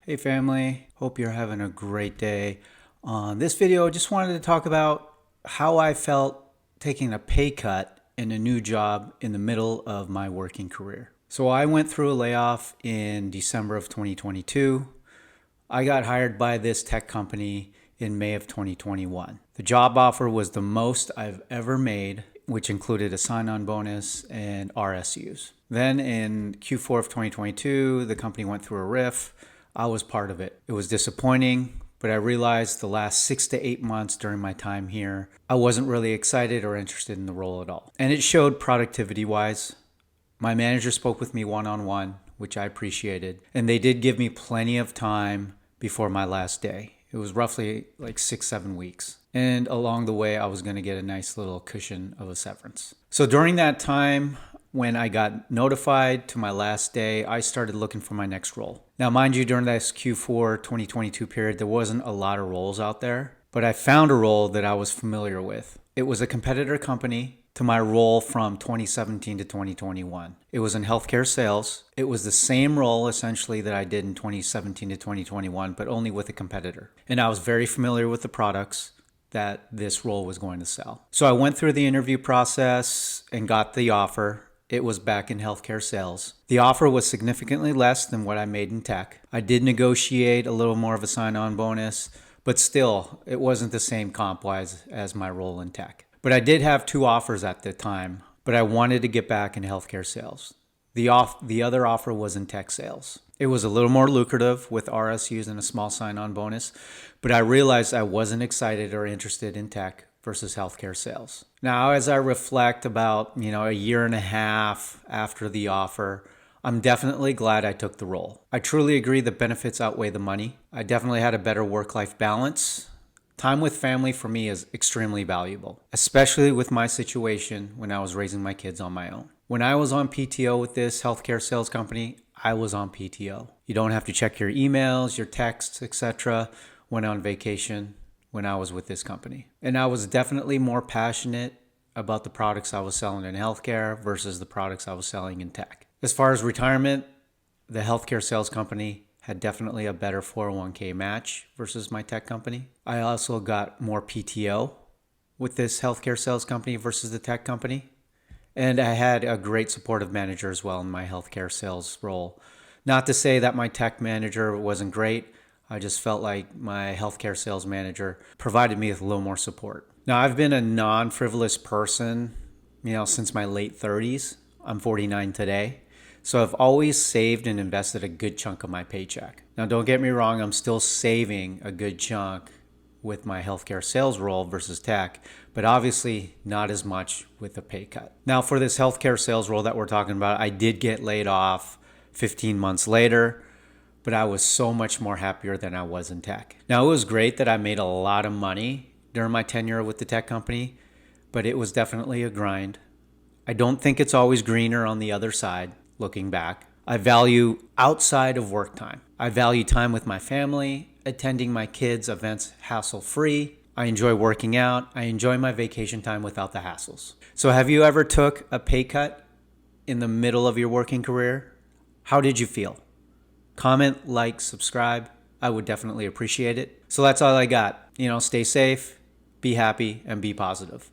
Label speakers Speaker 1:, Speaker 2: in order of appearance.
Speaker 1: Hey family, hope you're having a great day. On this video, I just wanted to talk about how I felt taking a pay cut in a new job in the middle of my working career. So I went through a layoff in December of 2022. I got hired by this tech company in May of 2021. The job offer was the most I've ever made, which included a sign-on bonus and RSUs. Then in Q4 of 2022, the company went through a RIF. I was part of it. It was disappointing, but I realized the last 6 to 8 months during my time here, I wasn't really excited or interested in the role at all. And it showed productivity-wise. My manager spoke with me one-on-one, which I appreciated. And they did give me plenty of time before my last day. It was roughly like 6-7 weeks. And along the way, I was going to get a nice little cushion of a severance. So during that time, when I got notified to my last day, I started looking for my next role. Now, mind you, during this Q4 2022 period, there wasn't a lot of roles out there, but I found a role that I was familiar with. It was a competitor company to my role from 2017 to 2021. It was in healthcare sales. It was the same role essentially that I did in 2017 to 2021, but only with a competitor. And I was very familiar with the products that this role was going to sell. So I went through the interview process and got the offer. It was back in healthcare sales. The offer was significantly less than what I made in tech. I did negotiate a little more of a sign-on bonus, but still, it wasn't the same comp-wise as my role in tech. But I did have 2 offers at the time, but I wanted to get back in healthcare sales. The other offer was in tech sales. It was a little more lucrative with RSUs and a small sign-on bonus, but I realized I wasn't excited or interested in tech versus healthcare sales. Now, as I reflect about, a year and a half after the offer, I'm definitely glad I took the role. I truly agree that benefits outweigh the money. I definitely had a better work-life balance. Time with family for me is extremely valuable, especially with my situation when I was raising my kids on my own. When I was on PTO with this healthcare sales company, I was on PTO. You don't have to check your emails, your texts, etc. when on vacation when I was with this company. And I was definitely more passionate about the products I was selling in healthcare versus the products I was selling in tech. As far as retirement, the healthcare sales company had definitely a better 401k match versus my tech company. I also got more PTO with this healthcare sales company versus the tech company. And I had a great supportive manager as well in my healthcare sales role. Not to say that my tech manager wasn't great. I just felt like my healthcare sales manager provided me with a little more support. Now, I've been a non-frivolous person, since my late 30s. I'm 49 today. So I've always saved and invested a good chunk of my paycheck. Now, don't get me wrong, I'm still saving a good chunk with my healthcare sales role versus tech, but obviously not as much with the pay cut. Now, for this healthcare sales role that we're talking about, I did get laid off 15 months later, but I was so much more happier than I was in tech. Now, it was great that I made a lot of money during my tenure with the tech company, but it was definitely a grind. I don't think it's always greener on the other side, looking back. I value outside of work time. I value time with my family, attending my kids' events hassle-free. I enjoy working out. I enjoy my vacation time without the hassles. So have you ever took a pay cut in the middle of your working career? How did you feel? Comment, like, subscribe. I would definitely appreciate it. So that's all I got. Stay safe, be happy, and be positive.